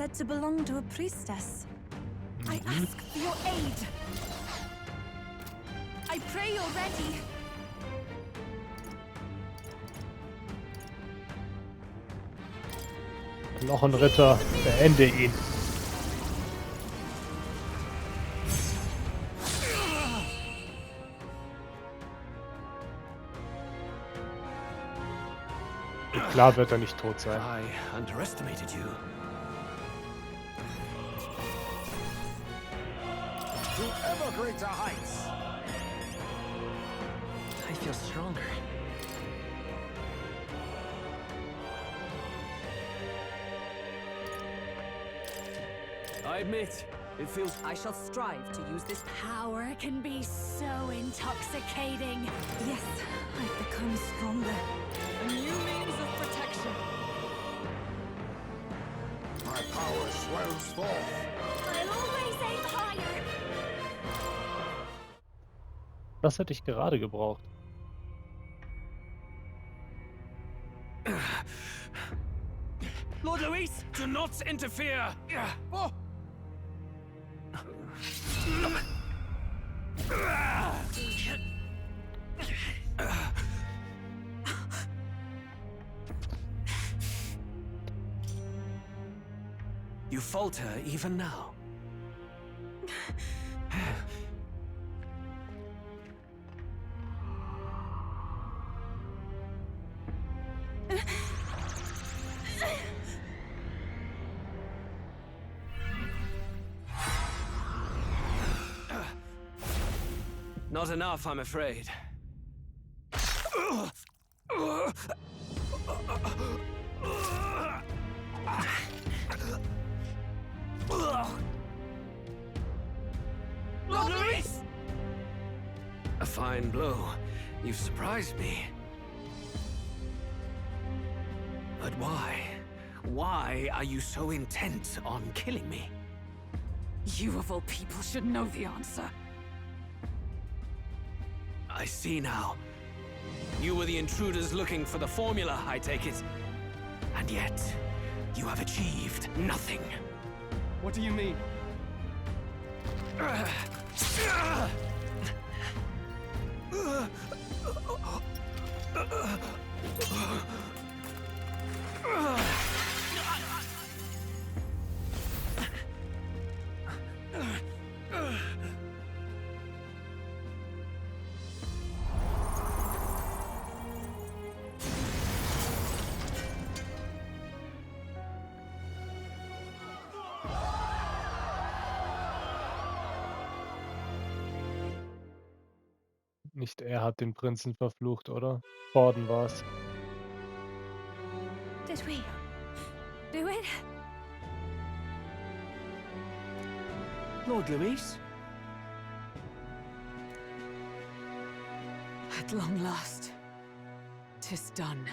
said to belong to a priestess. I ask for your aid. I pray you're ready. Noch ein Ritter, beende ihn. Klar wird er nicht tot sein. I underestimated you. To ever greater heights. I feel stronger. I admit, it feels... I shall strive to use this power. Power can be so intoxicating. Yes, I've become stronger. A new means of protection. My power swells forth. I'll always aim higher. Das hätte ich gerade gebraucht. Lord Luis, do not interfere! Oh. You falter even now. Not enough, I'm afraid. Lord Luis! A fine blow. You've surprised me. But why? Why are you so intent on killing me? You of all people should know the answer. I see now. You were the intruders looking for the formula, I take it. And yet, you have achieved nothing. What do you mean? Nicht er hat den Prinzen verflucht, oder? Borden war's. Did we do it? Lord Luis? At long last, 'tis done.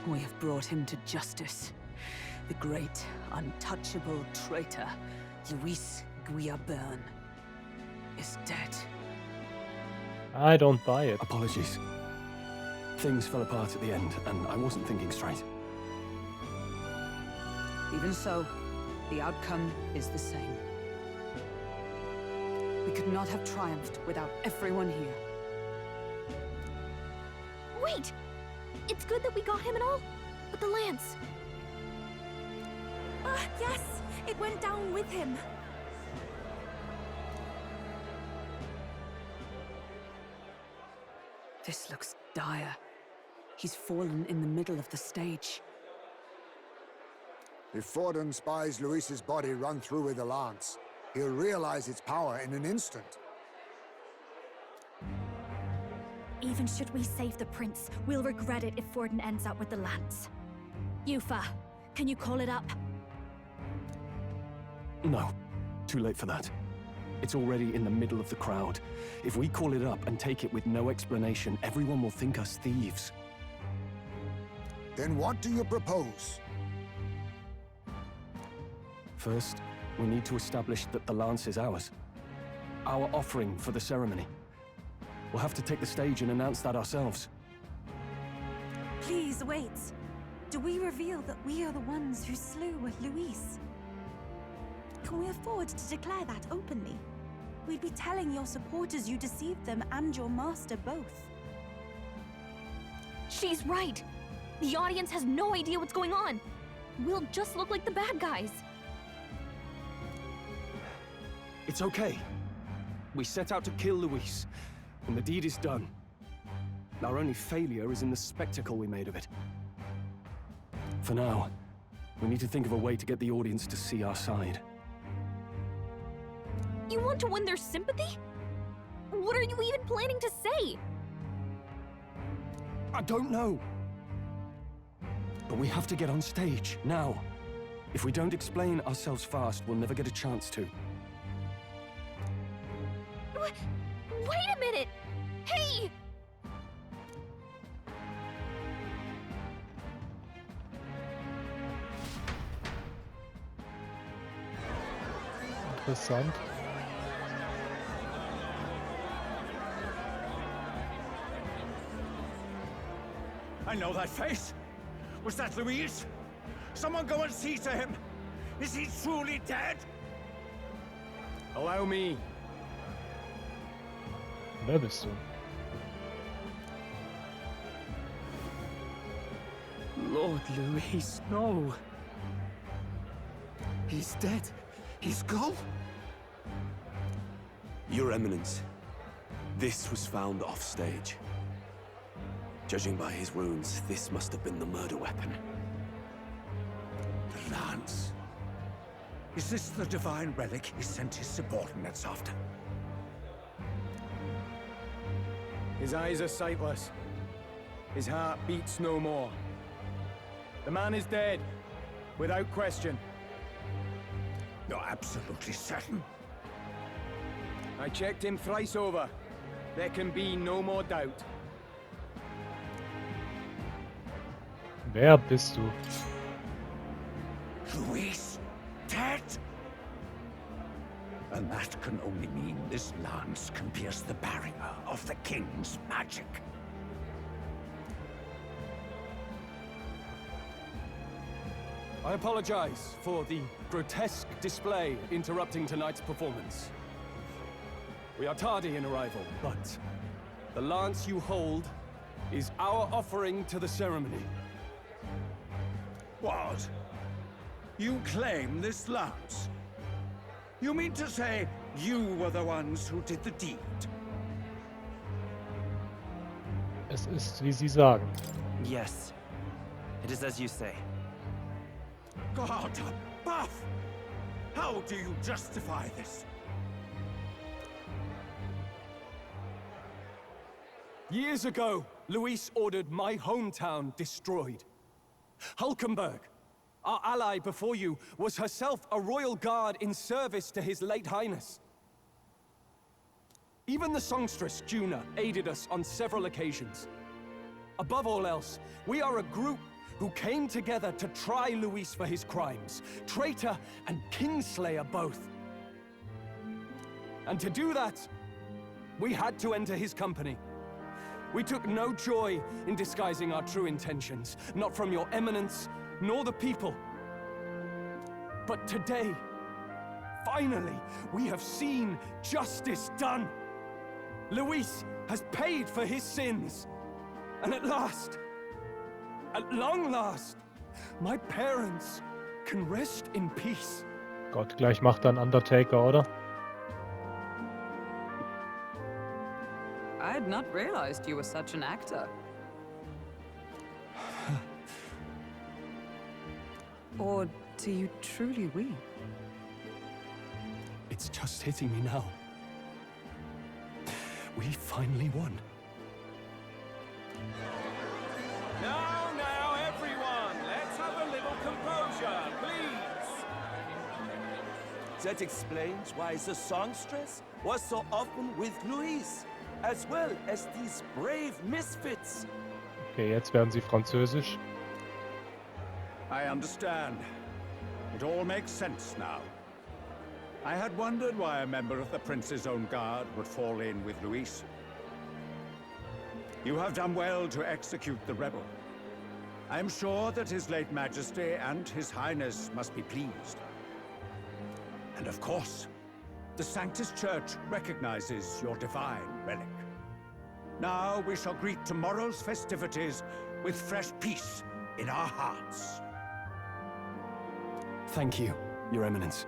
We have brought him to justice. The great, untouchable traitor, Luis Guillaburn, is dead. I don't buy it. Apologies. Things fell apart at the end, and I wasn't thinking straight. Even so, the outcome is the same. We could not have triumphed without everyone here. Wait! It's good that we got him and all, but the lance. Yes, it went down with him. This looks dire. He's fallen in the middle of the stage. If Forden spies Luis's body run through with the lance, he'll realize its power in an instant. Even should we save the prince, we'll regret it if Forden ends up with the lance. Yufa, can you call it up? No, too late for that. It's already in the middle of the crowd. If we call it up and take it with no explanation, everyone will think us thieves. Then what do you propose? First, we need to establish that the lance is ours. Our offering for the ceremony. We'll have to take the stage and announce that ourselves. Please wait. Do we reveal that we are the ones who slew Luis? Can we afford to declare that openly? We'd be telling your supporters you deceived them and your master both. She's right. The audience has no idea what's going on. We'll just look like the bad guys. It's okay. We set out to kill Luis, and the deed is done. Our only failure is in the spectacle we made of it. For now, we need to think of a way to get the audience to see our side. You want to win their sympathy? What are you even planning to say? I don't know. But we have to get on stage, now. If we don't explain ourselves fast, we'll never get a chance to. Wait a minute! Hey! Interessant. I know that face. Was that Luis? Someone go and see to him. Is he truly dead? Allow me. Wer bist du? Lord Luis, no. He's dead. He's gone. Your Eminence, this was found off-stage. Judging by his wounds, this must have been the murder weapon. The lance. Is this the divine relic he sent his subordinates after? His eyes are sightless. His heart beats no more. The man is dead, without question. You're absolutely certain? I checked him thrice over. There can be no more doubt. Wer bist du? Luis, dead? And that can only mean this lance can pierce the barrier of the king's magic. I apologize for the grotesque display interrupting tonight's performance. We are tardy in arrival, but the lance you hold is our offering to the ceremony. What? You claim this lance? You mean to say you were the ones who did the deed? Es ist, wie Sie sagen. Yes. It is as you say. God above! How do you justify this? Years ago, Luis ordered my hometown destroyed. Hulkenberg, our ally before you, was herself a royal guard in service to his late highness. Even the songstress, Juna, aided us on several occasions. Above all else, we are a group who came together to try Luis for his crimes, traitor and kingslayer both. And to do that, we had to enter his company. We took no joy in disguising our true intentions, not from your eminence, nor the people. But today, finally, we have seen justice done. Luis has paid for his sins. And at last, at long last, my parents can rest in peace. Gott, gleich macht er einen Undertaker, oder? I had not realized you were such an actor. Or do you truly weep? It's just hitting me now. We finally won. Now, everyone, let's have a little composure, please. That explains why the songstress was so often with Luis, as well as these brave misfits. Okay, jetzt werden sie französisch. I understand. It all makes sense now. I had wondered why a member of the Prince's own guard would fall in with Luis. You have done well to execute the rebel. I am sure that His late Majesty and His Highness must be pleased. And of course, the Sanctus Church recognizes your divine relic. Now we shall greet tomorrow's festivities with fresh peace in our hearts. Thank you, Your Eminence.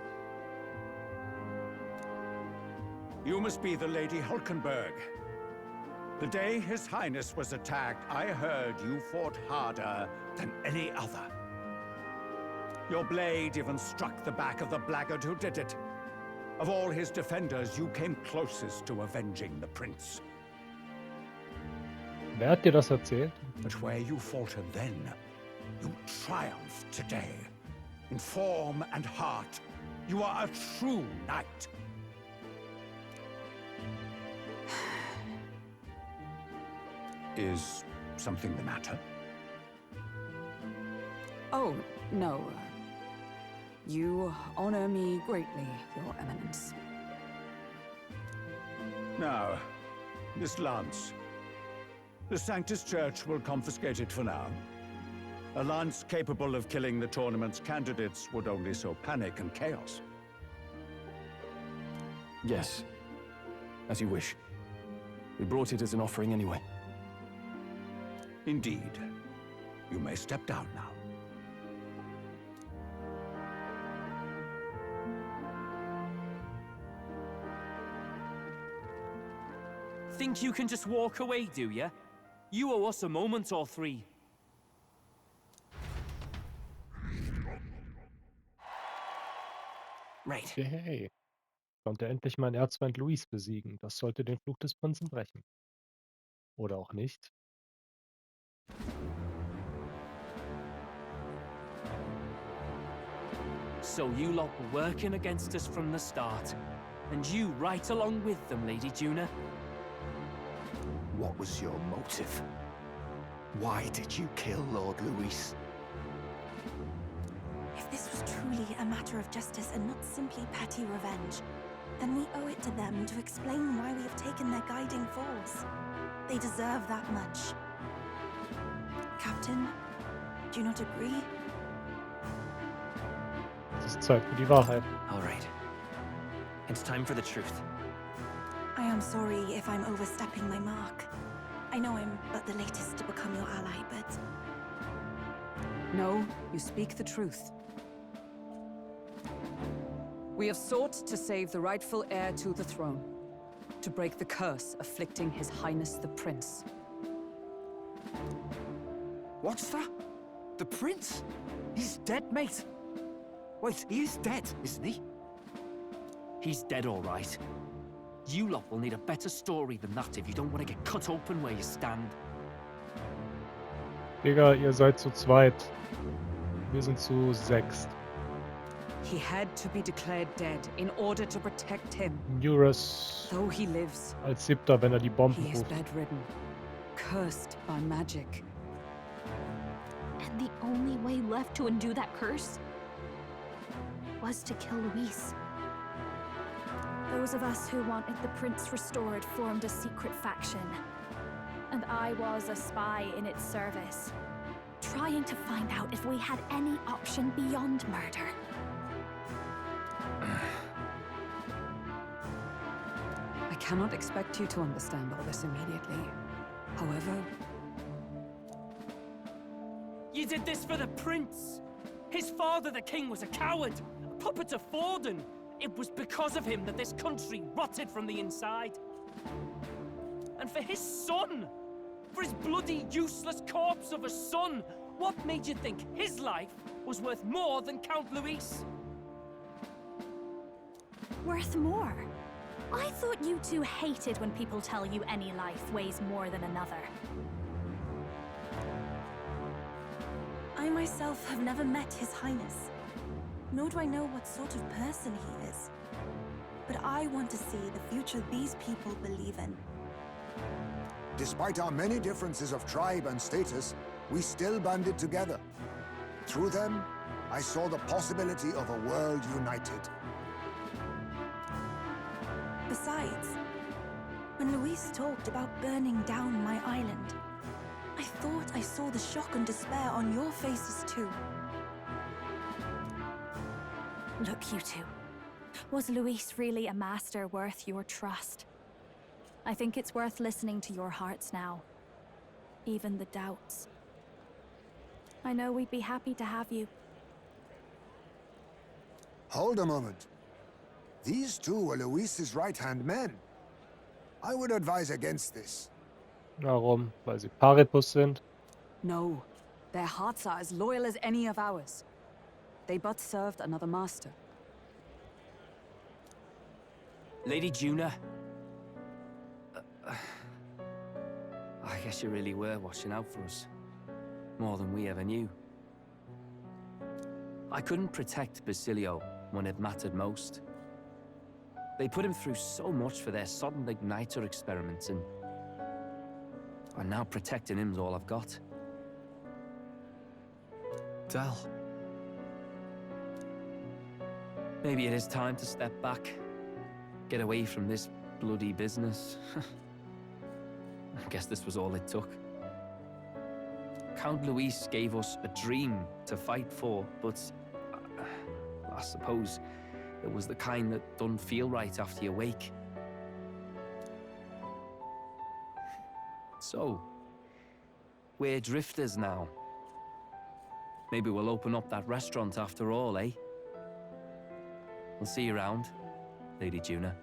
You must be the Lady Hulkenberg. The day His Highness was attacked, I heard you fought harder than any other. Your blade even struck the back of the blackguard who did it. Of all his defenders, you came closest to avenging the prince. Wer hat dir das erzählt? But where you faltered then, you triumph today. In form and heart, you are a true knight. Is something the matter? Oh, no. You honor me greatly, Your Eminence. Now, this lance. The Sanctus Church will confiscate it for now. A lance capable of killing the tournament's candidates would only sow panic and chaos. Yes, as you wish. We brought it as an offering anyway. Indeed. You may step down now. Think you can just walk away, do ya? You owe us a moment or three. Right. Hey, konnte endlich meinen Erzfeind Luis besiegen. Das sollte den Fluch des Prinzen brechen. Oder auch nicht. So you lot were working against us from the start. And you right along with them, Lady Juna. What was your motive? Why did you kill Lord Luis? If this was truly a matter of justice and not simply petty revenge, then we owe it to them to explain why we have taken their guiding force. They deserve that much. Captain, do you not agree? Es ist Zeit für die Wahrheit. All right. It's time for the truth. I am sorry if I'm overstepping my mark. I know I'm but the latest to become your ally, but... No, you speak the truth. We have sought to save the rightful heir to the throne, to break the curse afflicting His Highness the Prince. What's that? The prince? He's dead, mate. Wait, he is dead, isn't he? He's dead, all right. You lot will need a better story than that if you don't want to get cut open where you stand. Digga, ihr seid zu zweit. Wir sind zu sechst. He had to be declared dead in order to protect him. Eurus Though he lives, als Siebter, wenn er die Bomben he is ruft. bedridden, cursed by magic. And the only way left to undo that curse was to kill Luis. Those of us who wanted the prince restored formed a secret faction. And I was a spy in its service, trying to find out if we had any option beyond murder. I cannot expect you to understand all this immediately. However, You did this for the prince! His father, the king, was a coward, a puppet of Forden. It was because of him that this country rotted from the inside. And for his son! For his bloody, useless corpse of a son! What made you think his life was worth more than Count Luis? Worth more? I thought you two hated when people tell you any life weighs more than another. I myself have never met His Highness, nor do I know what sort of person he is. But I want to see the future these people believe in. Despite our many differences of tribe and status, we still banded together. Through them, I saw the possibility of a world united. Besides, when Luis talked about burning down my island, I thought I saw the shock and despair on your faces too. Look, you two. Was Luis really a master worth your trust? I think it's worth listening to your hearts now. Even the doubts. I know we'd be happy to have you. Hold a moment. These two were Luis's right-hand men. I would advise against this. Warum? Weil sie Paribus sind? No, their hearts are as loyal as any of ours. They but served another master. Lady Juna. I guess you really were watching out for us. More than we ever knew. I couldn't protect Basilio when it mattered most. They put him through so much for their sudden igniter experiments, and now protecting him's all I've got. Del. Maybe it is time to step back. Get away from this bloody business. I guess this was all it took. Count Luis gave us a dream to fight for, but I suppose it was the kind that doesn't feel right after you wake. So, we're drifters now. Maybe we'll open up that restaurant after all, eh? We'll see you around, Lady Juna.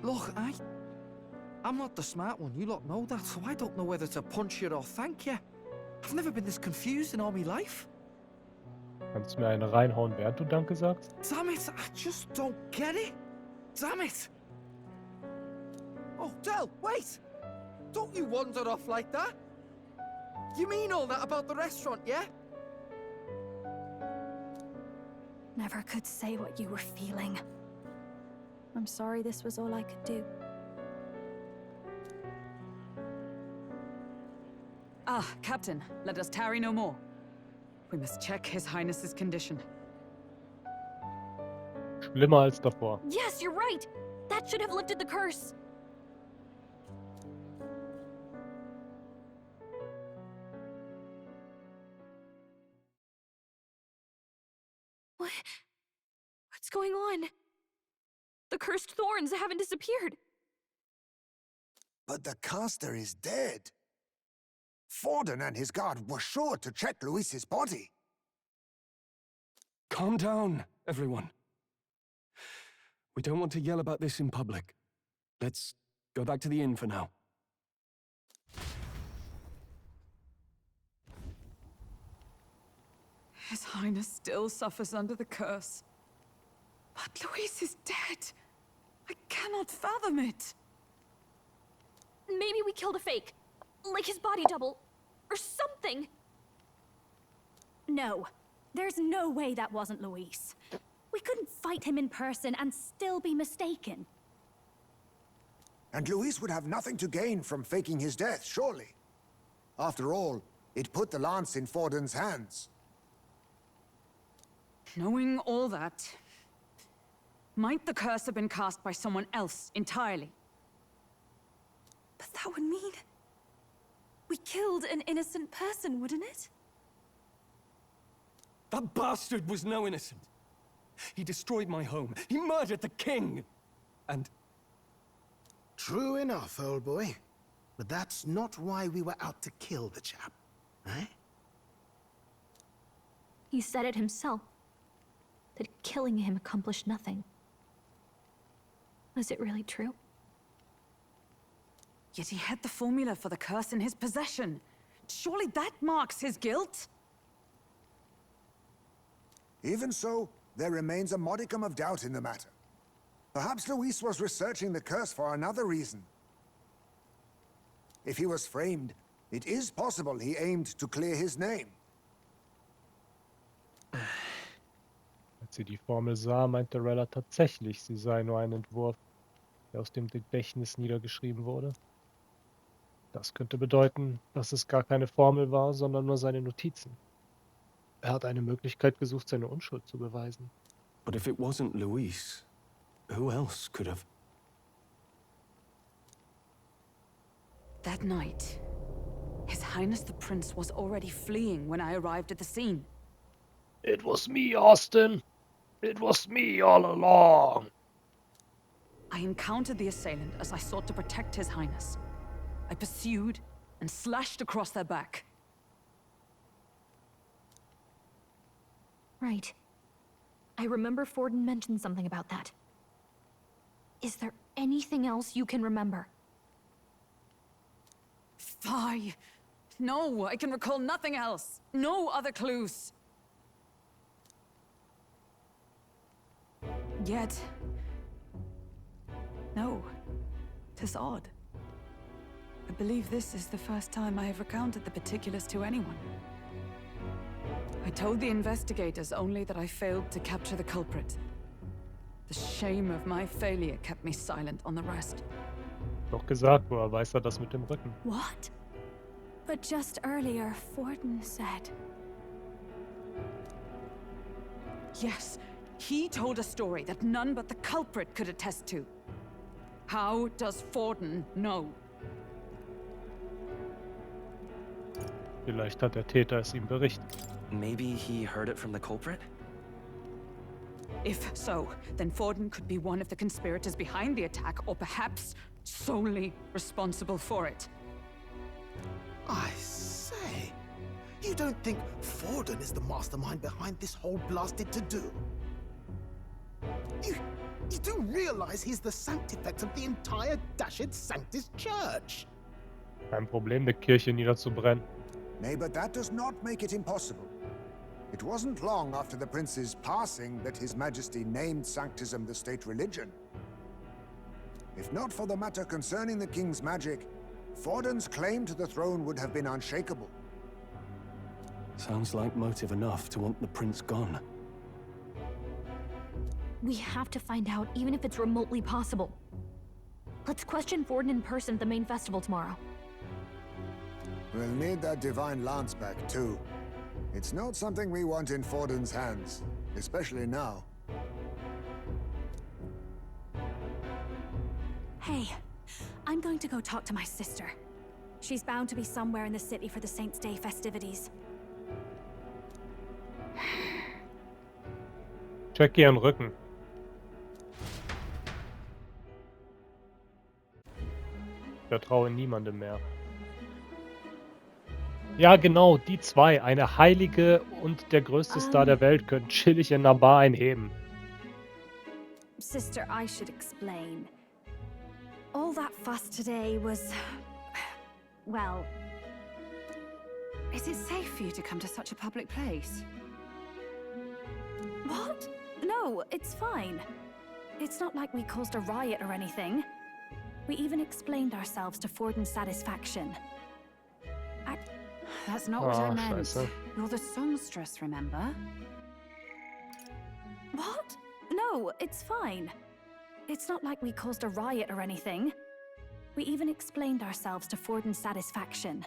Look, I'm not the smart one, you lot know that, so I don't know whether to punch you or thank you. I've never been this confused in all my life. Kannst du mir eine reinhauen, während du Danke sagst? Damn it, I just don't get it. Damn it. Oh, Del, wait! Don't you wander off like that? You mean all that about the restaurant, yeah? Never could say what you were feeling. I'm sorry this was all I could do. Ah, Captain, let us tarry no more. We must check His Highness's condition. Schlimmer als davor. Yes, you're right! That should have lifted the curse! What's going on? The cursed thorns haven't disappeared. But the caster is dead. Forden and his guard were sure to check Luis's body. Calm down, everyone. We don't want to yell about this in public. Let's go back to the inn for now. His Highness still suffers under the curse. But Luis is dead. I cannot fathom it. Maybe we killed a fake. Like his body double. Or something. No. There's no way that wasn't Luis. We couldn't fight him in person and still be mistaken. And Luis would have nothing to gain from faking his death, surely. After all, it put the lance in Forden's hands. Knowing all that, might the curse have been cast by someone else entirely? But that would mean we killed an innocent person, wouldn't it? That bastard was no innocent. He destroyed my home. He murdered the king. And... True enough, old boy. But that's not why we were out to kill the chap, eh? He said it himself. That killing him accomplished nothing. Was it really true? Yet he had the formula for the curse in his possession. Surely that marks his guilt? Even so, there remains a modicum of doubt in the matter. Perhaps Luis was researching the curse for another reason. If he was framed, it is possible he aimed to clear his name. Als sie die Formel sah, meinte Rella tatsächlich, sie sei nur ein Entwurf, der aus dem Gedächtnis niedergeschrieben wurde. Das könnte bedeuten, dass es gar keine Formel war, sondern nur seine Notizen. Er hat eine Möglichkeit gesucht, seine Unschuld zu beweisen. But if it wasn't Luis, who else could have... That night, His Highness the Prince was already fleeing when I arrived at the scene. It was me, Austin. It was me all along. I encountered the assailant as I sought to protect His Highness. I pursued and slashed across their back. Right. I remember Forden mentioned something about that. Is there anything else you can remember? Fie! No, I can recall nothing else. No other clues. Yet... no. 'Tis odd. I believe this is the first time I have recounted the particulars to anyone. I told the investigators only that I failed to capture the culprit. The shame of my failure kept me silent on the rest. Doch gesagt, woher weiß er das mit dem Rücken? What? But just earlier, Forden said... Yes, he told a story that none but the culprit could attest to. How does Forden know? Vielleicht hat der Täter es ihm berichtet. Maybe he heard it from the culprit? If so, then Forden could be one of the conspirators behind the attack, or perhaps solely responsible for it. I say, you don't think Forden is the mastermind behind this whole blasted to-do? You do realize he's the sanctifex of the entire Dashed Sanctus Church? Kein Problem, eine Kirche niederzubrennen. Nay, but that does not make it impossible. It wasn't long after the prince's passing that His Majesty named Sanctism the state religion. If not for the matter concerning the king's magic, Forden's claim to the throne would have been unshakable. Sounds like motive enough to want the prince gone. We have to find out, even if it's remotely possible. Let's question Forden in person at the main festival tomorrow. We'll need that divine lance back, too. It's not something we want in Forden's hands, especially now. Hey, I'm going to go talk to my sister. She's bound to be somewhere in the city for the Saints' Day festivities. Check ihren Rücken. Ich vertraue niemandem mehr. Ja, genau, die zwei. Eine Heilige und der größte Star der Welt können chillig in einer Bar einheben. Sister, I should explain. All that fuss today was... well... Is it safe for you to come to such a public place? What? No, it's fine. It's not like we caused a riot or anything. We even explained ourselves to Forden's satisfaction. That's not what I meant. Scheiße. You're the songstress, remember? What? No, it's fine. It's not like we caused a riot or anything. We even explained ourselves to Forden's satisfaction.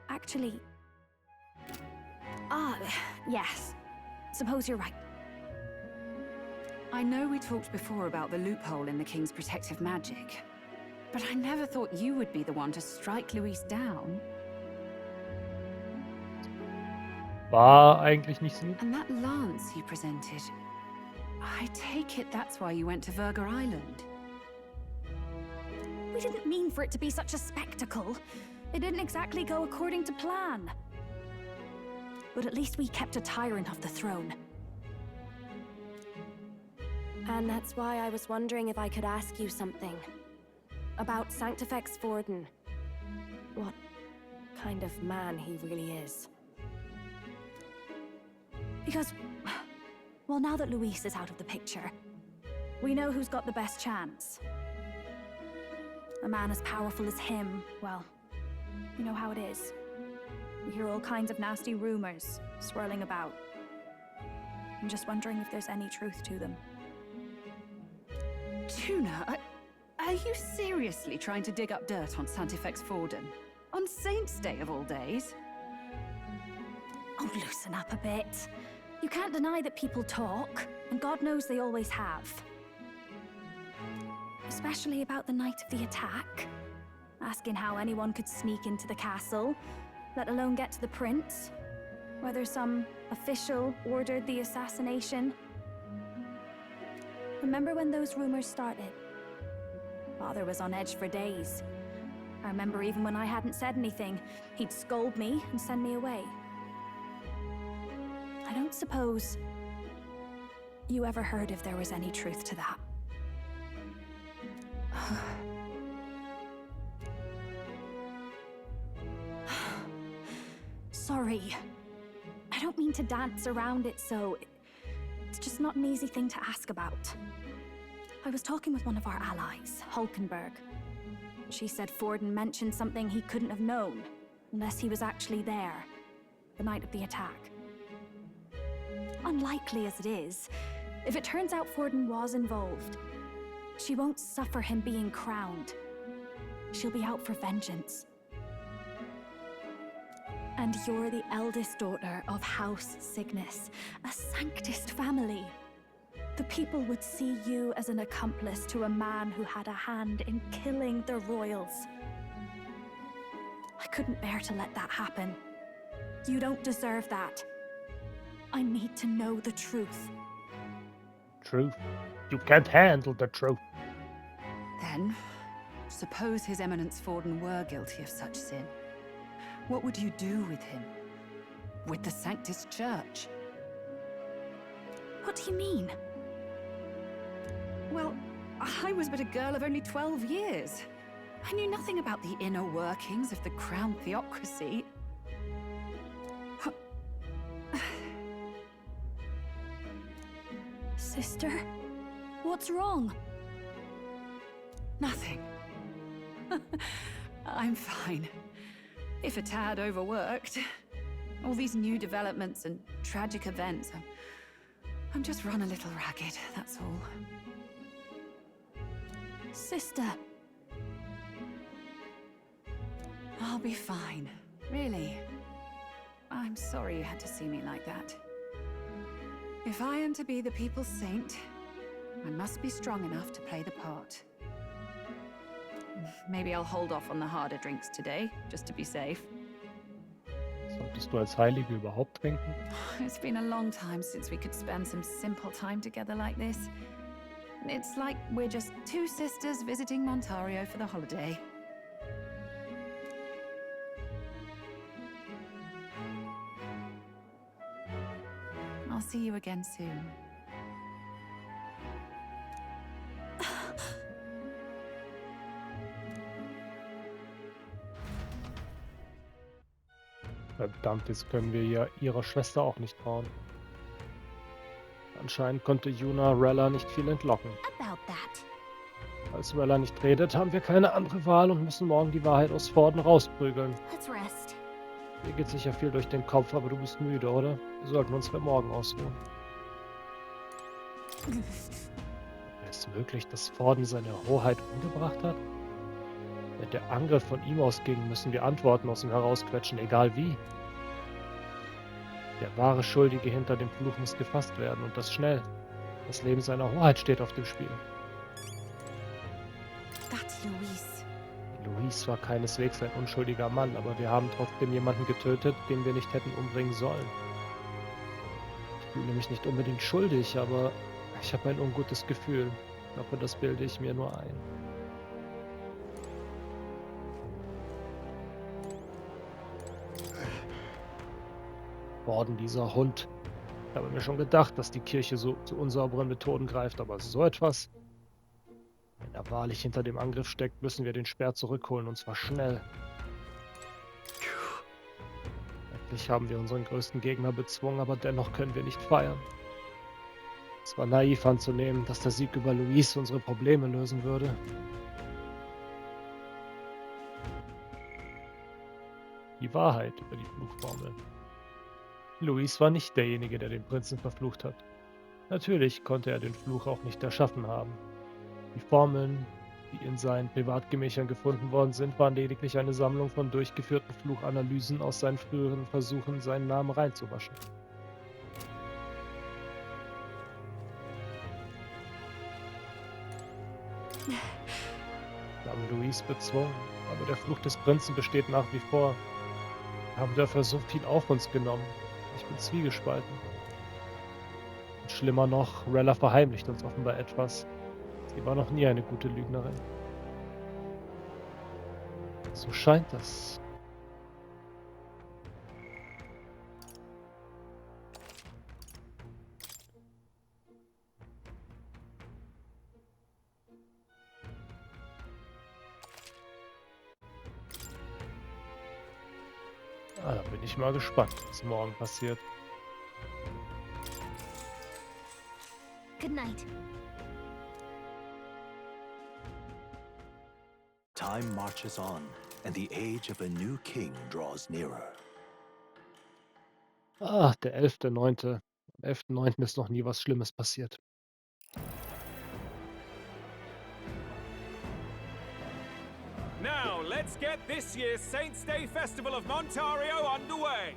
Actually... yes. Suppose you're right. I know we talked before about the loophole in the king's protective magic, but I never thought you would be the one to strike Luis down. War eigentlich nicht so. And that lance you presented, I take it that's why you went to Verga Island. We didn't mean for it to be such a spectacle. It didn't exactly go according to plan. But at least we kept a tyrant off the throne. And that's why I was wondering if I could ask you something. About Sanctifex Forden. What kind of man he really is. Because, well, now that Luis is out of the picture, we know who's got the best chance. A man as powerful as him, well, you know how it is. We hear all kinds of nasty rumors swirling about. I'm just wondering if there's any truth to them. Tuna, are you seriously trying to dig up dirt on Sanctifex Forden? On Saints' Day of all days? Oh, loosen up a bit. You can't deny that people talk, and God knows they always have. Especially about the night of the attack. asking how anyone could sneak into the castle, let alone get to the prince, whether some official ordered the assassination. Remember when those rumors started? Father was on edge for days. I remember even when I hadn't said anything, he'd scold me and send me away. I don't suppose you ever heard if there was any truth to that. Sorry. I don't mean to dance around it so... It's just not an easy thing to ask about. I was talking with one of our allies, Hulkenberg. She said Forden mentioned something he couldn't have known, unless he was actually there, the night of the attack. Unlikely as it is, if it turns out Forden was involved, she won't suffer him being crowned. She'll be out for vengeance. And you're the eldest daughter of House Cygnus, a Sanctist family. The people would see you as an accomplice to a man who had a hand in killing the royals. I couldn't bear to let that happen. You don't deserve that. I need to know the truth. Truth? You can't handle the truth. Then, suppose His Eminence Forden were guilty of such sin. What would you do with him? With the Sanctist Church? What do you mean? Well, I was but a girl of only 12 years. I knew nothing about the inner workings of the crown theocracy. Sister, what's wrong? Nothing. I'm fine. If a tad overworked. All these new developments and tragic events. I'm just run a little ragged, that's all. Sister. I'll be fine. Really. I'm sorry you had to see me like that. If I am to be the people's saint, I must be strong enough to play the part. Maybe I'll hold off on the harder drinks today, just to be safe. Solltest du als Heilige überhaupt trinken? It's been a long time since we could spend some simple time together like this. It's like we're just two sisters visiting Montario for the holiday. I'll see you again soon. Verdammt, jetzt können wir ja ihrer Schwester auch nicht trauen. Anscheinend konnte Yuna Rella nicht viel entlocken. About that. Als Rella nicht redet, haben wir keine andere Wahl und müssen morgen die Wahrheit aus Forden rausprügeln. Let's rest. Mir geht sicher viel durch den Kopf, aber du bist müde, oder? Wir sollten uns für morgen ausruhen. Wäre es möglich, dass Forden seine Hoheit umgebracht hat? Wenn der Angriff von ihm ausging, müssen wir Antworten aus ihm herausquetschen, egal wie. Der wahre Schuldige hinter dem Fluch muss gefasst werden und das schnell. Das Leben seiner Hoheit steht auf dem Spiel. That's Luis. Luis war keineswegs ein unschuldiger Mann, aber wir haben trotzdem jemanden getötet, den wir nicht hätten umbringen sollen. Ich fühle mich nicht unbedingt schuldig, aber ich habe ein ungutes Gefühl. Ich hoffe, das bilde ich mir nur ein. Forden, dieser Hund. Ich habe mir schon gedacht, dass die Kirche so zu unsauberen Methoden greift, aber so etwas... Wenn er wahrlich hinter dem Angriff steckt, müssen wir den Speer zurückholen, und zwar schnell. Endlich haben wir unseren größten Gegner bezwungen, aber dennoch können wir nicht feiern. Es war naiv anzunehmen, dass der Sieg über Luis unsere Probleme lösen würde. Die Wahrheit über die Fluchformel. Luis war nicht derjenige, der den Prinzen verflucht hat. Natürlich konnte er den Fluch auch nicht erschaffen haben. Die Formeln, die in seinen Privatgemächern gefunden worden sind, waren lediglich eine Sammlung von durchgeführten Fluchanalysen aus seinen früheren Versuchen, seinen Namen reinzuwaschen. Wir haben Luis bezwungen, Aber der Fluch des Prinzen besteht nach wie vor. Wir haben dafür so viel auf uns genommen. Ich bin zwiegespalten. Und schlimmer noch, Rella verheimlicht uns offenbar etwas. Sie war noch nie eine gute Lügnerin. So scheint es. Ah, da bin ich mal gespannt, was morgen passiert. Good night. Time marches on, and the age of a new king draws nearer. Ah, der 11.9. Am 11.9. ist noch nie was Schlimmes passiert. Now, let's get this year's Saints' Day Festival of Montario underway.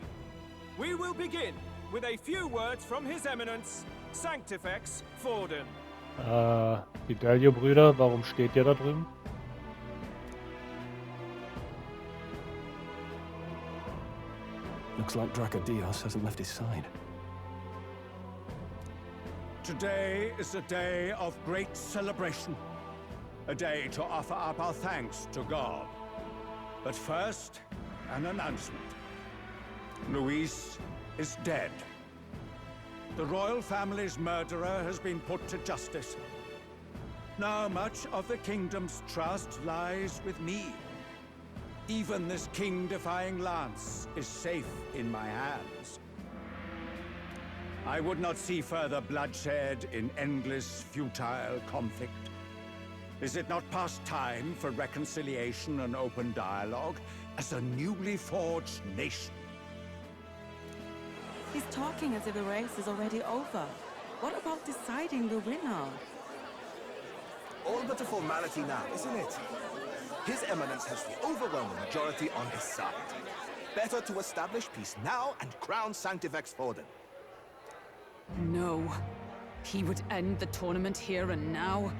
We will begin with a few words from His Eminence, Sanctifex Forden. Fidelio-Brüder, warum steht ihr da drüben? Looks like Dracodios hasn't left his side. Today is a day of great celebration. A day to offer up our thanks to God. But first, an announcement. Luis is dead. The royal family's murderer has been put to justice. Now much of the kingdom's trust lies with me. Even this king-defying lance is safe in my hands. I would not see further bloodshed in endless, futile conflict. Is it not past time for reconciliation and open dialogue as a newly forged nation? He's talking as if the race is already over. What about deciding the winner? All but a formality now, isn't it? His Eminence has the overwhelming majority on his side. Better to establish peace now and crown Sanctifex Forden. No. He would end the tournament here and now.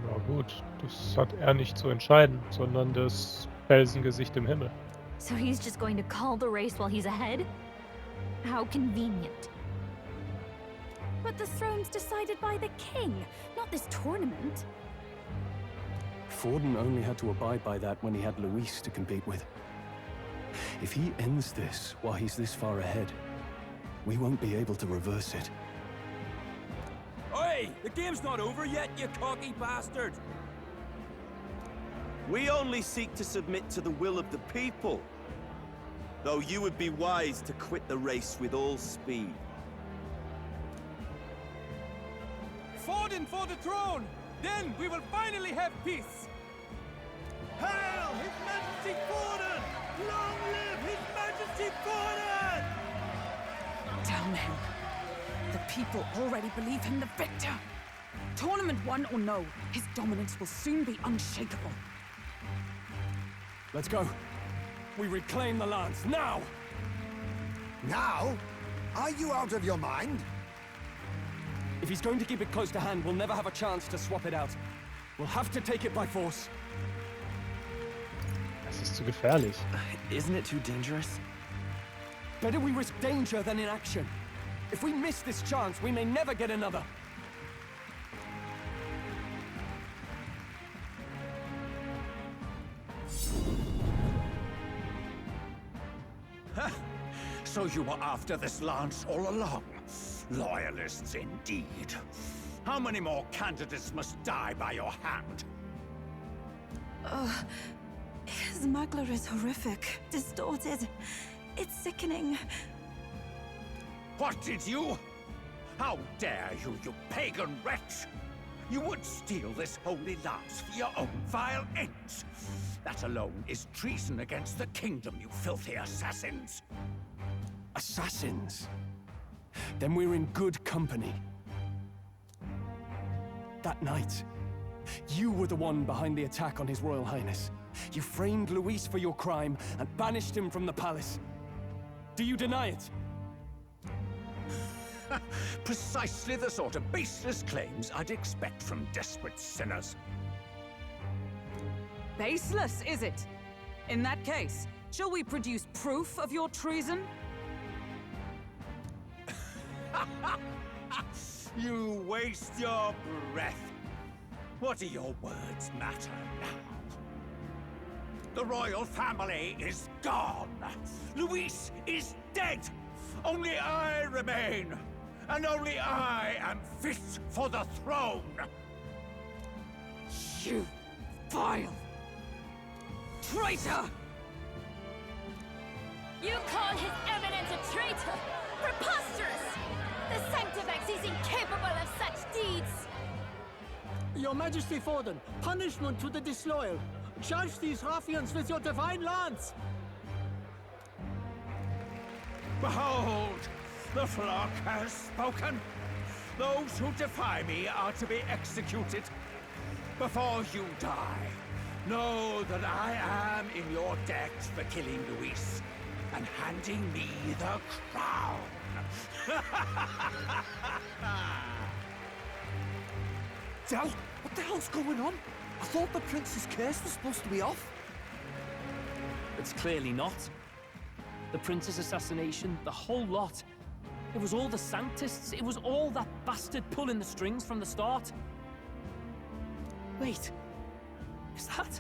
Na gut, das hat er nicht zu entscheiden, sondern das Felsengesicht im Himmel. So he's just going to call the race while he's ahead? How convenient. But the throne's decided by the king, not this tournament. Forden only had to abide by that when he had Luis to compete with. If he ends this while he's this far ahead, we won't be able to reverse it. Oi! The game's not over yet, you cocky bastard! We only seek to submit to the will of the people. Though you would be wise to quit the race with all speed. Forden for the throne! Then we will finally have peace! Hail His Majesty Forden! Long live His Majesty Forden! Damn him. The people already believe him the victor. Tournament won or no, his dominance will soon be unshakable. Let's go. We reclaim the lance, now! Now? Are you out of your mind? If he's going to keep it close to hand, we'll never have a chance to swap it out. We'll have to take it by force. Das ist zu gefährlich. Isn't it too dangerous? Better we risk danger than inaction. If we miss this chance, we may never get another. So you were after this lance all along? Loyalists indeed. How many more candidates must die by your hand? His smuggler is horrific, distorted. It's sickening. What did you? How dare you, you pagan wretch! You would steal this holy lance for your own vile ends. That alone is treason against the kingdom, you filthy assassins. Assassins? Then we're in good company. That night, you were the one behind the attack on His Royal Highness. You framed Luis for your crime and banished him from the palace. Do you deny it? Precisely the sort of baseless claims I'd expect from desperate sinners. Baseless, is it? In that case, shall we produce proof of your treason? You waste your breath. What do your words matter now? The royal family is gone. Luis is dead. Only I remain. And only I am fit for the throne. You vile traitor! You call His Eminence a traitor? Preposterous! The Sanctifex is incapable of such deeds! Your Majesty Forden, punishment to the disloyal. Charge these ruffians with your divine lance! Behold, the flock has spoken. Those who defy me are to be executed. Before you die, know that I am in your debt for killing Luis and handing me the crown. Del, what the hell's going on? I thought the prince's curse was supposed to be off. It's clearly not. The prince's assassination, the whole lot. It was all the Sanctists. It was all that bastard pulling the strings from the start. Wait, is that?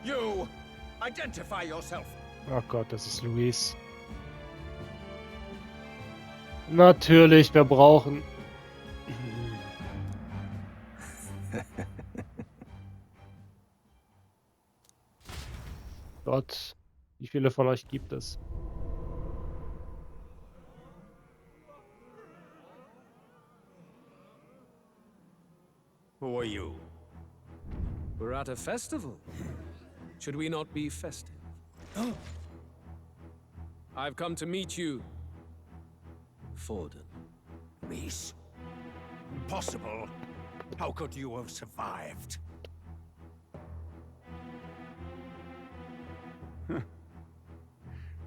You, identify yourself. Oh Gott, das ist Luis. Natürlich, wir brauchen... Gott, wie viele von euch gibt es? Who are you? We're at a festival. Should we not be festive? Oh. I've come to meet you, Forden. Luis? Impossible. How could you have survived?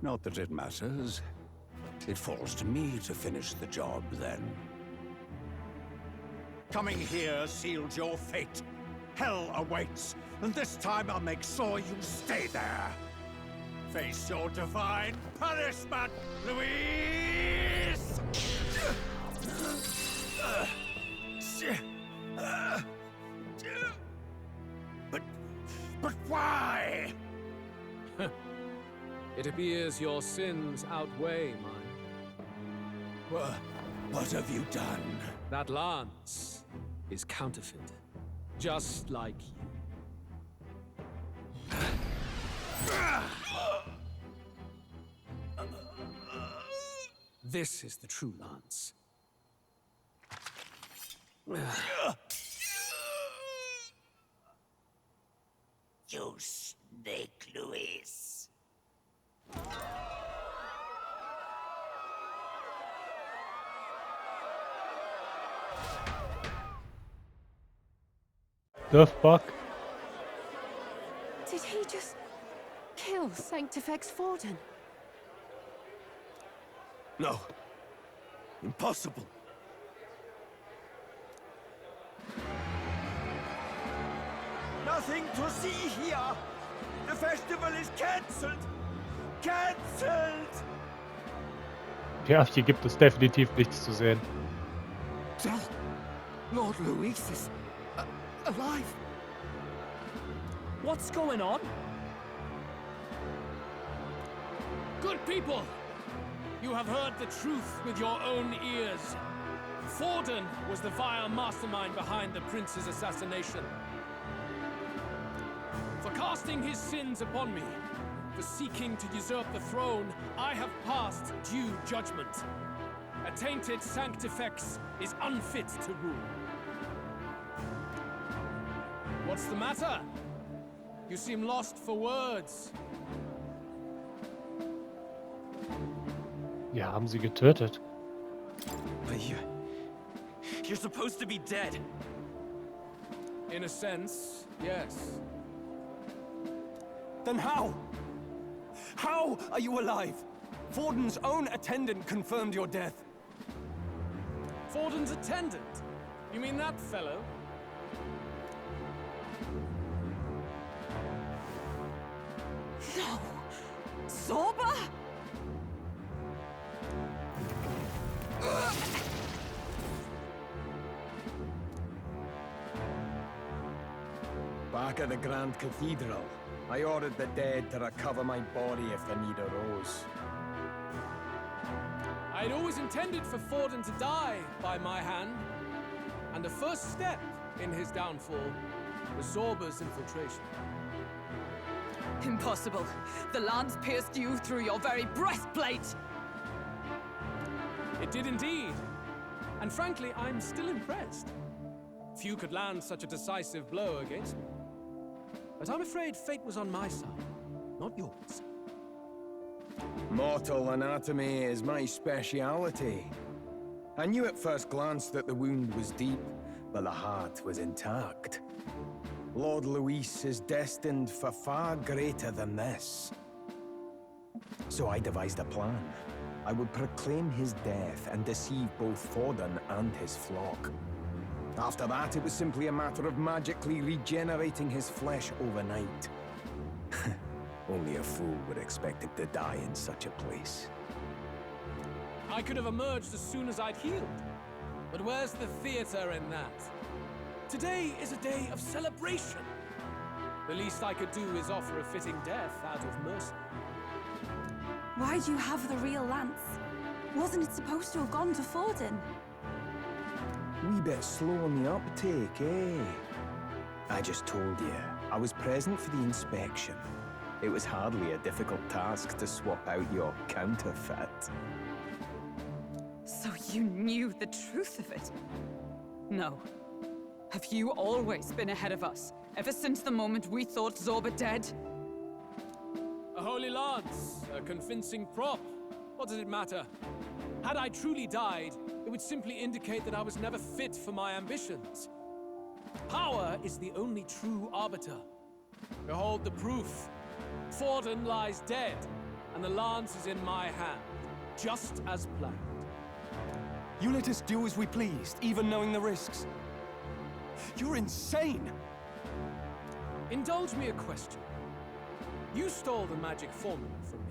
Not that it matters. It falls to me to finish the job, then. Coming here sealed your fate. Hell awaits, and this time I'll make sure you stay there. Face your divine punishment, Luis! But why? It appears your sins outweigh mine. What have you done? That lance is counterfeit, just like you. This is the true lance. You snake, Luis. The fuck? Did he just kill Sanctifex Forden? No. Impossible. Nothing to see here! The festival is cancelled! Cancelled! Ja, hier gibt es definitiv nichts zu sehen. Del, Lord Luis is alive. What's going on? Good people! You have heard the truth with your own ears. Forden was the vile mastermind behind the prince's assassination. For casting his sins upon me, for seeking to usurp the throne, I have passed due judgment. A tainted Sanctifex is unfit to rule. What's the matter? You seem lost for words. Wir haben sie getötet. But you're supposed to be dead. In a sense, yes. Then how? How are you alive? Forden's own attendant confirmed your death. Forden's attendant? You mean that fellow? No! Zorba? Back at the Grand Cathedral, I ordered the dead to recover my body if the need arose. I'd always intended for Forden to die by my hand, and the first step in his downfall was Zorba's infiltration. Impossible. The lance pierced you through your very breastplate! It did indeed. And frankly, I'm still impressed. Few could land such a decisive blow against me. But I'm afraid fate was on my side, not yours. Mortal anatomy is my speciality. I knew at first glance that the wound was deep, but the heart was intact. Lord Luis is destined for far greater than this. So I devised a plan. I would proclaim his death and deceive both Forden and his flock. After that, it was simply a matter of magically regenerating his flesh overnight. Only a fool would expect it to die in such a place. I could have emerged as soon as I'd healed. But where's the theater in that? Today is a day of celebration. The least I could do is offer a fitting death out of mercy. Why'd you have the real lance? Wasn't it supposed to have gone to Forden? Wee bit slow on the uptake, eh? I just told you, I was present for the inspection. It was hardly a difficult task to swap out your counterfeit. So you knew the truth of it? No. Have you always been ahead of us, ever since the moment we thought Zorba dead? A holy lance, a convincing prop. What does it matter? Had I truly died, it would simply indicate that I was never fit for my ambitions. Power is the only true arbiter. Behold the proof. Forden lies dead, and the lance is in my hand, just as planned. You let us do as we pleased, even knowing the risks. You're insane! Indulge me a question. You stole the magic formula from me.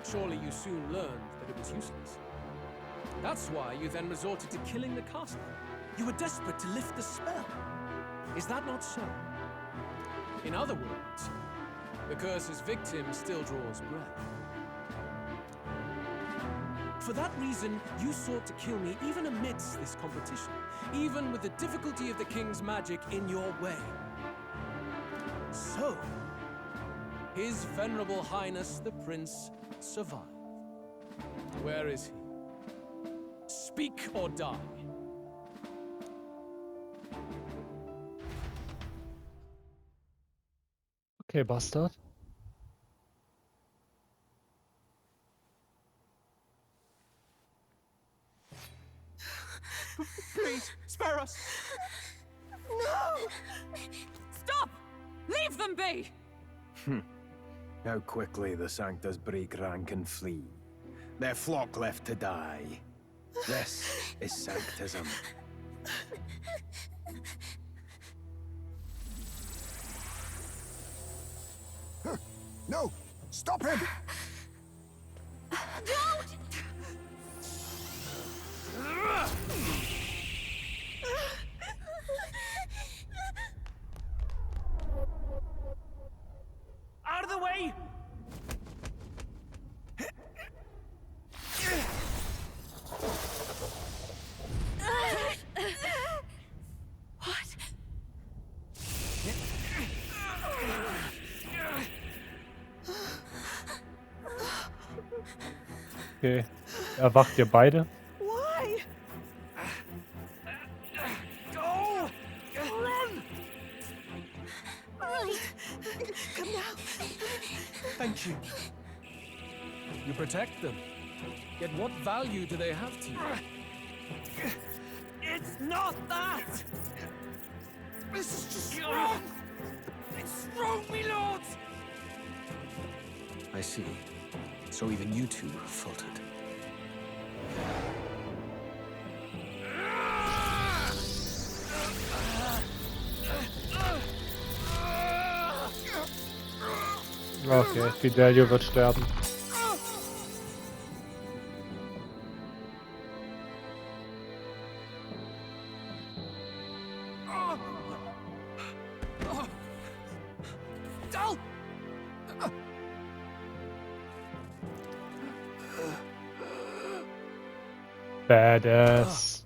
Surely you soon learned that it was useless. That's why you then resorted to killing the caster. You were desperate to lift the spell. Is that not so? In other words, the curse's victim still draws breath. For that reason, you sought to kill me even amidst this competition, even with the difficulty of the king's magic in your way. So, His Venerable Highness the Prince survived. Where is he? Speak or die. Okay, Bastard. Please, spare us! No! Stop! Leave them be! How quickly the Sanctus break rank and flee. Their flock left to die. This is Sanctism. No! Stop him! Don't! Out of the way! What? Okay. Erwacht ihr beide? Why? Go! Run! Right. Come now. Thank you. You protect them. Yet what value do they have to you? It's not that! This is just wrong! It's wrong, me lords! I see. So even you two faltered. Okay, Fidelio wird sterben. Del! Badass.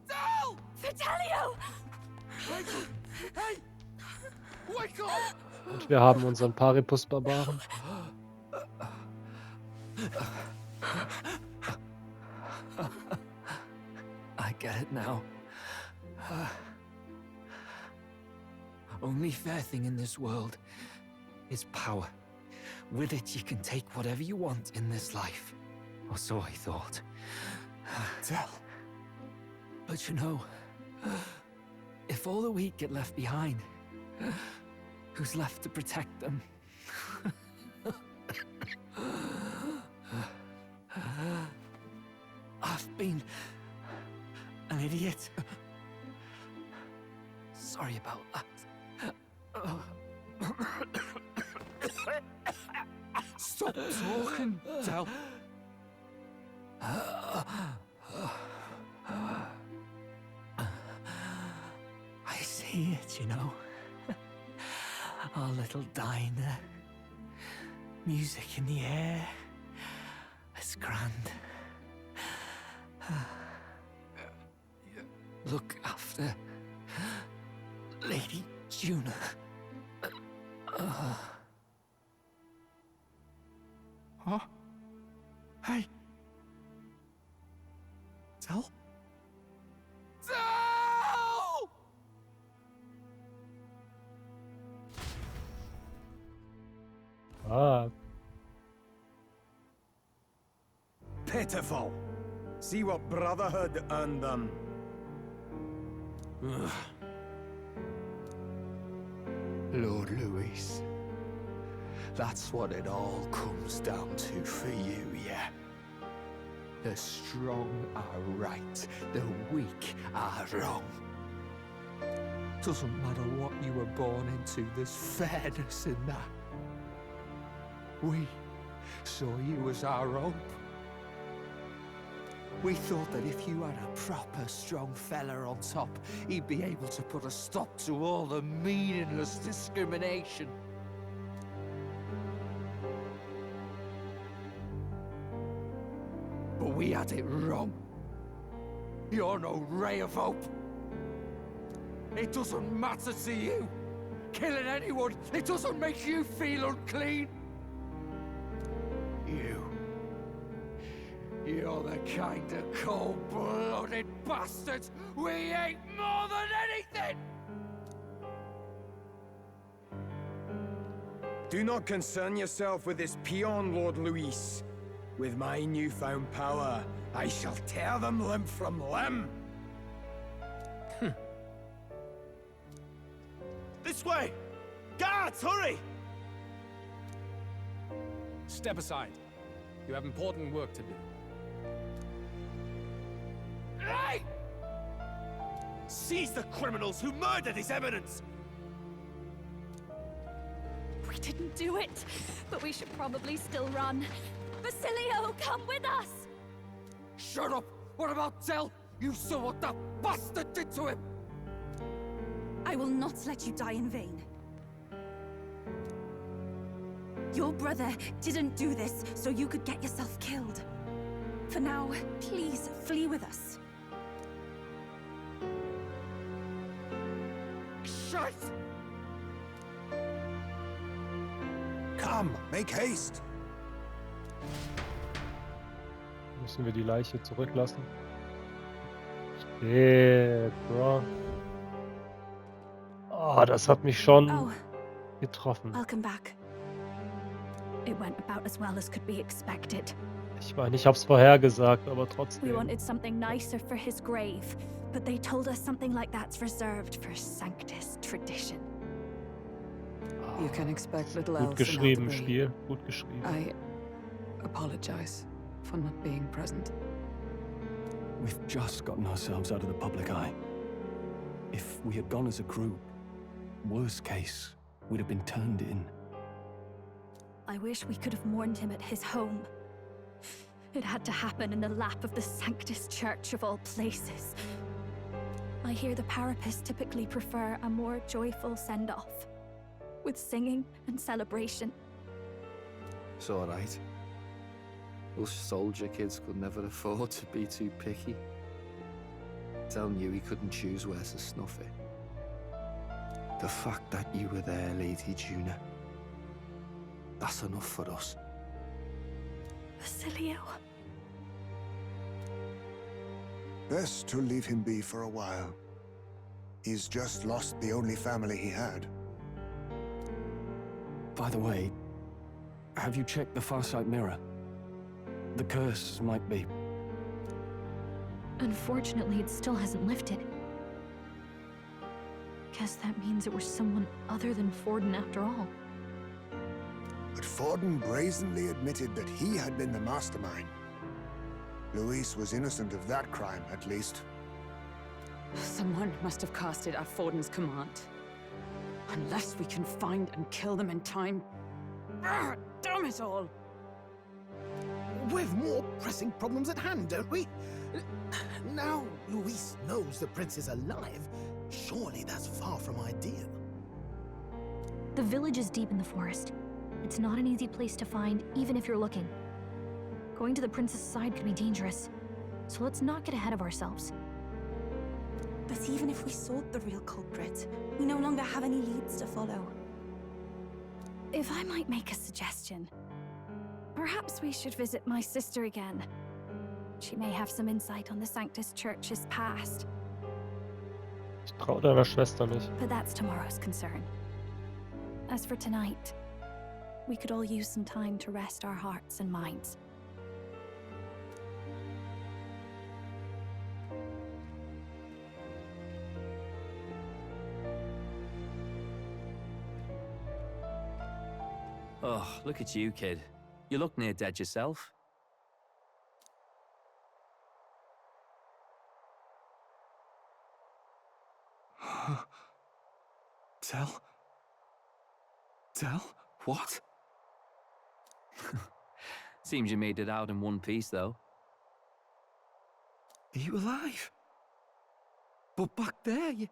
Del! Fidelio! Hey! Wake up! Und wir haben unseren Paribus-Barbaren. I get it now. Only fair thing in this world is power. With it, you can take whatever you want in this life. Or so I thought. Del. But you know, if all the weak get left behind, who's left to protect them? I've been an idiot. Sorry about that. Stop talking, Del. I see it, you know. Our little diner. Music in the air. It's grand. Look after Lady Juna. Huh? Hey. Del? Del! Ah. Pitiful. See what Brotherhood earned them. Lord Louis. That's what it all comes down to for you, yeah? The strong are right, the weak are wrong. Doesn't matter what you were born into, there's fairness in that. We saw you as our hope. We thought that if you had a proper strong fella on top, he'd be able to put a stop to all the meaningless discrimination. But we had it wrong. You're no ray of hope. It doesn't matter to you. Killing anyone, it doesn't make you feel unclean. You're the kind of cold-blooded bastards we hate more than anything! Do not concern yourself with this peon, Lord Louis. With my newfound power, I shall tear them limb from limb. This way! Guards, hurry! Step aside. You have important work to do. Hey! Seize the criminals who murdered His Eminence! We didn't do it, but we should probably still run. Basilio, come with us! Shut up! What about Del? You saw what that bastard did to him! I will not let you die in vain. Your brother didn't do this so you could get yourself killed. For now, please flee with us. Shite! Come, make haste. Müssen wir die Leiche zurücklassen? Shit, bro. Oh, das hat mich schon getroffen. Welcome back. It went about as well as could be expected. Ich meine, ich hab's vorhergesagt, aber We trotzdem. wanted something nicer for his grave, but they told us something like that's reserved for Sanctus tradition. You can expect little Gut else in geschrieben, Alderbury. Spiel. Gut geschrieben. I apologize for not being present. We've just gotten ourselves out of the public eye. If we had gone as a group, worst case, we'd have been turned in. I wish we could have mourned him at his home. It had to happen in the lap of the Sanctus Church of all places. I hear the Parapists typically prefer a more joyful send-off, with singing and celebration. It's alright. Us soldier kids could never afford to be too picky. Telling you he couldn't choose where to snuff it. The fact that you were there, Lady Juna, that's enough for us. Basilio. Best to leave him be for a while. He's just lost the only family he had. By the way, have you checked the Farsight mirror? The curse might be... Unfortunately, it still hasn't lifted. Guess that means it was someone other than Forden after all. But Forden brazenly admitted that he had been the mastermind. Luis was innocent of that crime, at least. Someone must have cast it at Forden's command. Unless we can find and kill them in time. Damn it all! We've more pressing problems at hand, don't we? Now Luis knows the prince is alive, surely that's far from ideal. The village is deep in the forest. It's not an easy place to find, even if you're looking. Going to the prince's side could be dangerous, so let's not get ahead of ourselves. But even if we sought the real culprit, we no longer have any leads to follow. If I might make a suggestion, perhaps we should visit my sister again. She may have some insight on the Sanctus Church's past. Ich trau deiner Schwester nicht. But that's tomorrow's concern. As for tonight, we could all use some time to rest our hearts and minds. Oh, look at you, kid. You look near dead yourself. Tell? What? Seems you made it out in one piece, though. Are you alive? But back there, you...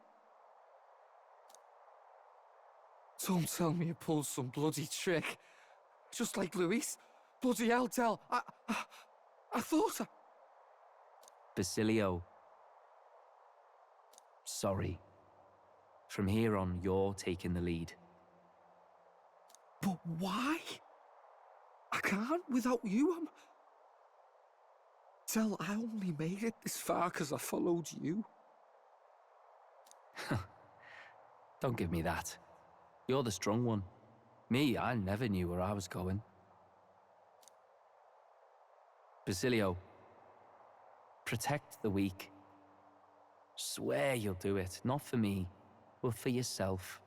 Don't tell me you pulled some bloody trick. Just like Luis. Bloody hell, Tell. I thought I... Basilio. Sorry. From here on, you're taking the lead. But why? I can't without you. Tell, I only made it this far because I followed you. Don't give me that. You're the strong one. Me, I never knew where I was going. Basilio, protect the weak. Swear you'll do it, not for me, but for yourself.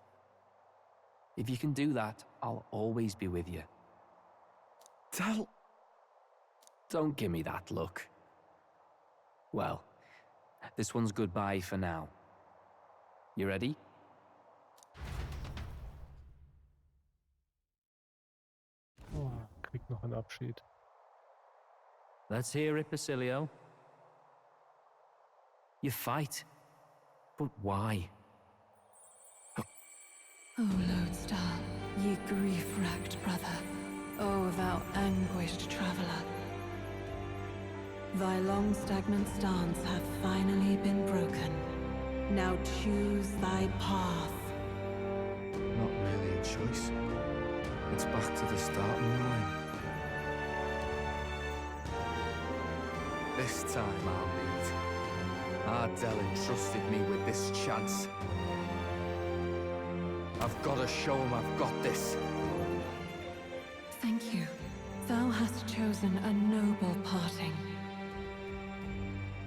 If you can do that, I'll always be with you. Tell... Don't give me that look. Well, this one's goodbye for now. You ready? Oh, kriegt noch einen Abschied. Let's hear it, Basilio. You fight, but why? O Lodestar, ye grief-racked brother, O thou anguished traveler. Thy long stagnant stance hath finally been broken. Now choose thy path. Not really a choice. It's back to the starting line. This time I'll lead. Ardell entrusted me with this chance. I've got to show him I've got this. Thank you. Thou hast chosen a noble parting.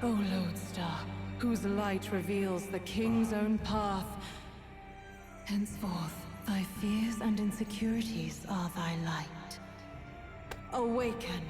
O Lodestar, whose light reveals the king's own path. Henceforth, thy fears and insecurities are thy light. Awaken.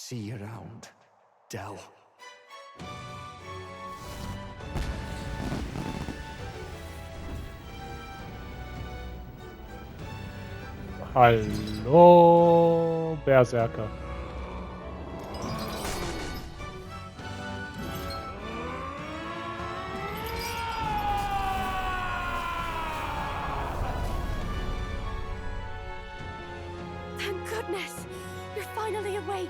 See you around, Dell. Hallo, Berserker. Thank goodness! You're finally awake!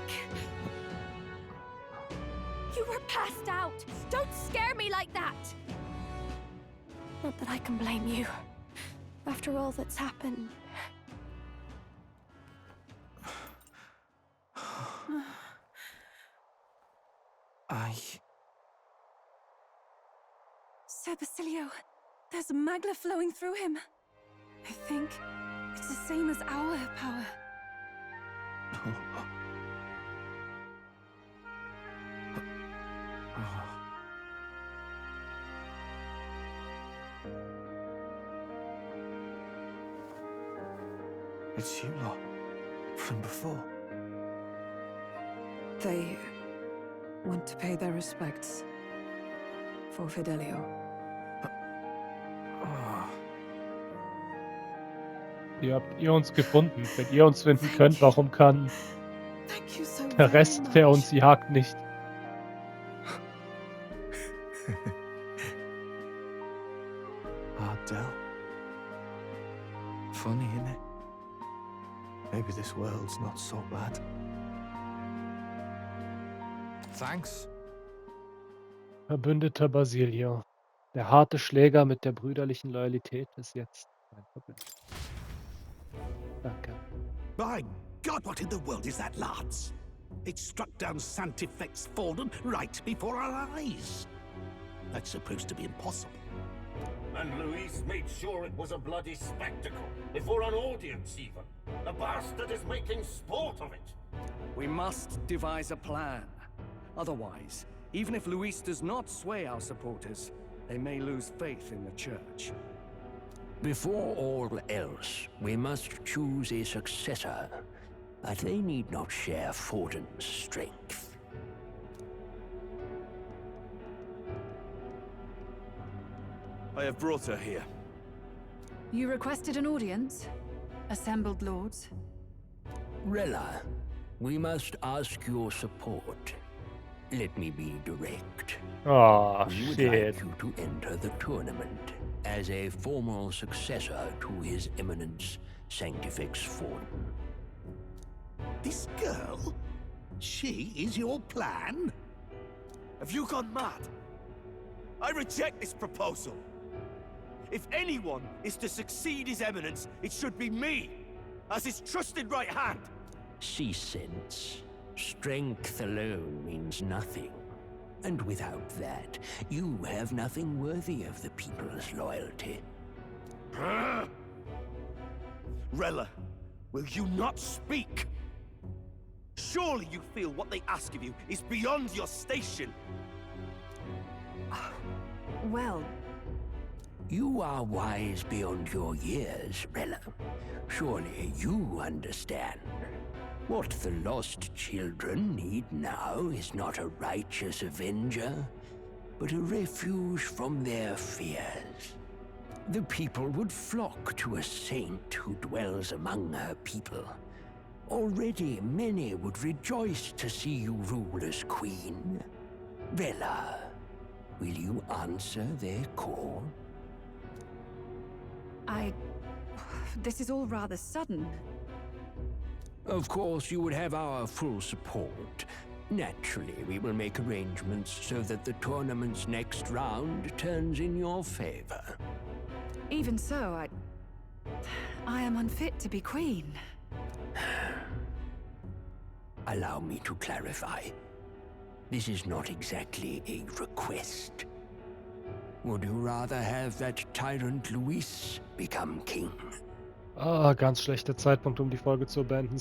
You were passed out! Don't scare me like that! Not that I can blame you. After all that's happened. Sir Basilio, there's magla flowing through him. I think it's the same as our power. It's you lot from before. They want to pay their respects for Fidelio. Wie habt ihr uns gefunden? Wenn ihr uns finden könnt, warum kann der Rest, der uns jagt, nicht? Dell. Funny, innit? Maybe this world's not so bad. Thanks. Verbündeter Basilio. Der harte Schläger mit der brüderlichen Loyalität ist jetzt mein Verbündeter. Danke. My God, what in the world is that, lads? It struck down Sanctifex Fallen right before our eyes. That's supposed to be impossible. And Luis made sure it was a bloody spectacle, before an audience even. The bastard is making sport of it. We must devise a plan. Otherwise, even if Luis does not sway our supporters, they may lose faith in the church. Before all else, we must choose a successor, but they need not share Forden's strength. I have brought her here. You requested an audience? Assembled lords? Rella, we must ask your support. Let me be direct. Oh, we would shit. like you to enter the tournament as a formal successor to His Eminence Sanctifex Forden. This girl? She is your plan? Have you gone mad? I reject this proposal. If anyone is to succeed His Eminence, it should be me, as his trusted right hand. See sense. Strength alone means nothing. And without that, you have nothing worthy of the people's loyalty. Rella, will you not speak? Surely you feel what they ask of you is beyond your station. Well... You are wise beyond your years, Rella. Surely you understand. What the lost children need now is not a righteous avenger, but a refuge from their fears. The people would flock to a saint who dwells among her people. Already many would rejoice to see you rule as queen. Rella, will you answer their call? This is all rather sudden. Of course, you would have our full support. Naturally, we will make arrangements so that the tournament's next round turns in your favor. Even so, I am unfit to be queen. Allow me to clarify. This is not exactly a request. Would you rather have that tyrant Luis become king? Ganz schlechter Zeitpunkt, um die Folge zu beenden.